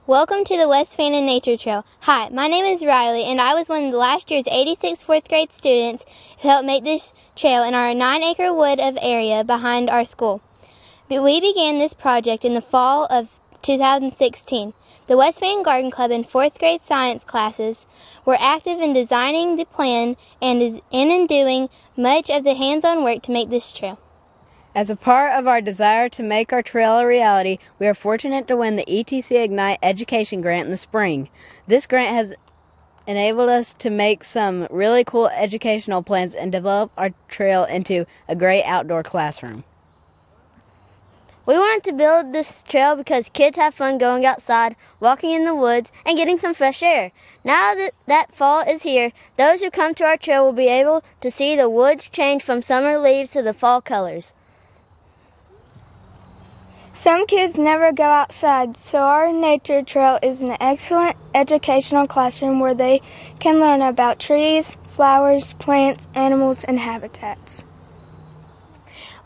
Welcome to the West Fannin Nature Trail. Hi, my name is Riley, and I was one of last year's 86 fourth grade students who helped make this trail in our 9-acre wood of area behind our school. We began this project in the fall of 2016. The West Fannin Garden Club and fourth grade science classes were active in designing the plan and in doing much of the hands-on work to make this trail. As a part of our desire to make our trail a reality, we are fortunate to win the ETC Ignite Education Grant in the spring. This grant has enabled us to make some really cool educational plans and develop our trail into a great outdoor classroom. We wanted to build this trail because kids have fun going outside, walking in the woods, and getting some fresh air. Now that fall is here, those who come to our trail will be able to see the woods change from summer leaves to the fall colors. Some kids never go outside, so our nature trail is an excellent educational classroom where they can learn about trees, flowers, plants, animals, and habitats.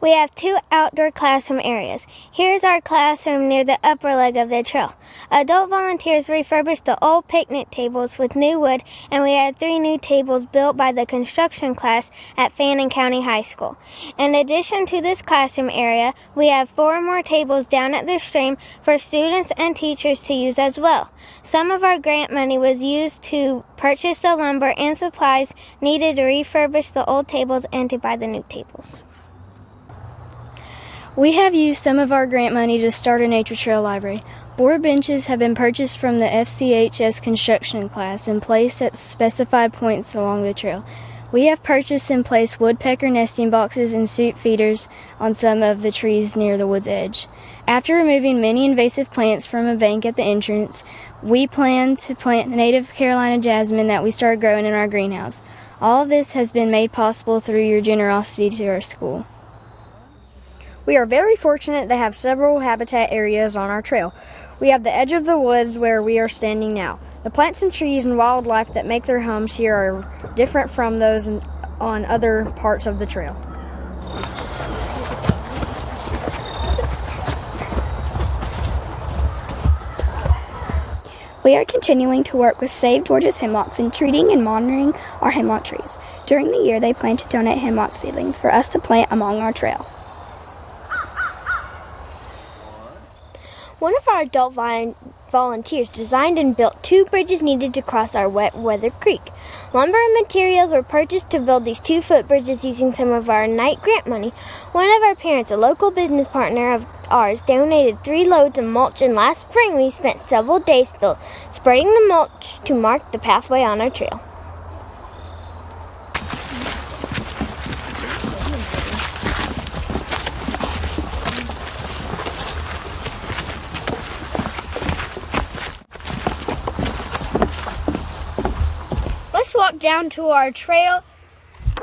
We have 2 outdoor classroom areas. Here's our classroom near the upper leg of the trail. Adult volunteers refurbished the old picnic tables with new wood, and we had 3 new tables built by the construction class at Fannin County High School. In addition to this classroom area, we have 4 more tables down at the stream for students and teachers to use as well. Some of our grant money was used to purchase the lumber and supplies needed to refurbish the old tables and to buy the new tables. We have used some of our grant money to start a nature trail library. 4 benches have been purchased from the FCHS construction class and placed at specified points along the trail. We have purchased and placed woodpecker nesting boxes and suit feeders on some of the trees near the wood's edge. After removing many invasive plants from a bank at the entrance, we plan to plant native Carolina jasmine that we started growing in our greenhouse. All of this has been made possible through your generosity to our school. We are very fortunate to have several habitat areas on our trail. We have the edge of the woods where we are standing now. The plants and trees and wildlife that make their homes here are different from those on other parts of the trail. We are continuing to work with Save Georgia's Hemlocks in treating and monitoring our hemlock trees. During the year, they plan to donate hemlock seedlings for us to plant along our trail. One of our adult volunteers designed and built 2 bridges needed to cross our wet weather creek. Lumber and materials were purchased to build these 2 footbridges using some of our Ignite grant money. One of our parents, a local business partner of ours, donated 3 loads of mulch, and last spring we spent several days spreading the mulch to mark the pathway on our trail. Let's walk down to our trail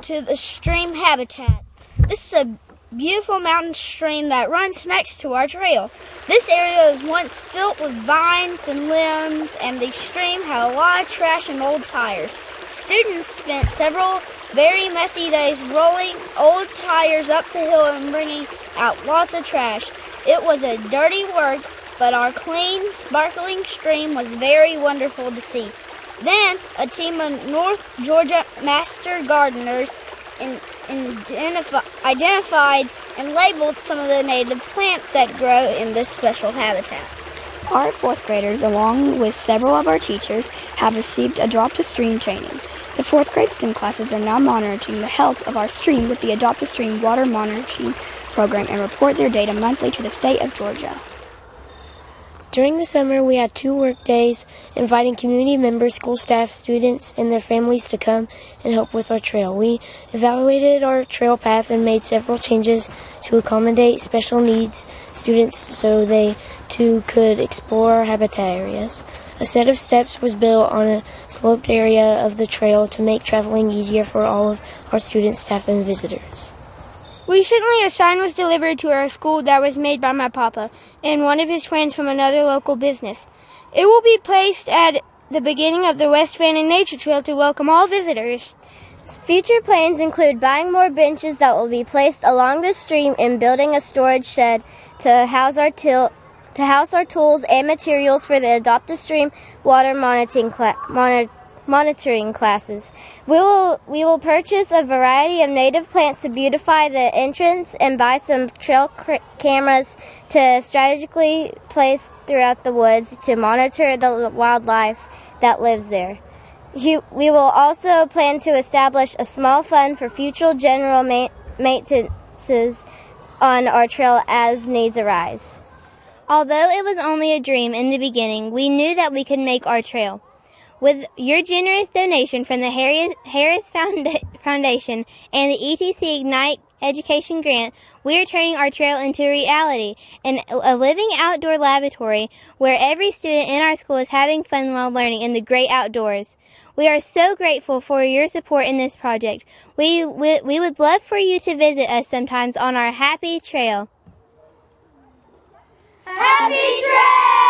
to the stream habitat. This is a beautiful mountain stream that runs next to our trail. This area was once filled with vines and limbs, and the stream had a lot of trash and old tires. Students spent several very messy days rolling old tires up the hill and bringing out lots of trash. It was a dirty work, but our clean, sparkling stream was very wonderful to see. Then, a team of North Georgia master gardeners identified and labeled some of the native plants that grow in this special habitat. Our 4th graders, along with several of our teachers, have received Adopt a Stream training. The 4th grade STEM classes are now monitoring the health of our stream with the Adopt a Stream water monitoring program and report their data monthly to the state of Georgia. During the summer, we had 2 work days inviting community members, school staff, students, and their families to come and help with our trail. We evaluated our trail path and made several changes to accommodate special needs students so they too could explore our habitat areas. A set of steps was built on a sloped area of the trail to make traveling easier for all of our students, staff, and visitors. Recently, a sign was delivered to our school that was made by my papa and one of his friends from another local business. It will be placed at the beginning of the West Fannin Nature Trail to welcome all visitors. Future plans include buying more benches that will be placed along the stream and building a storage shed to house our to house our tools and materials for the Adopt a Stream water monitoring classes. We will purchase a variety of native plants to beautify the entrance and buy some trail cameras to strategically place throughout the woods to monitor the wildlife that lives there. We will also plan to establish a small fund for future general maintenance on our trail as needs arise. Although it was only a dream in the beginning, we knew that we could make our trail. With your generous donation from the Harris Foundation and the ETC Ignite Education Grant, we are turning our trail into reality, and a living outdoor laboratory where every student in our school is having fun while learning in the great outdoors. We are so grateful for your support in this project. We would love for you to visit us sometimes on our happy trail. Happy trail!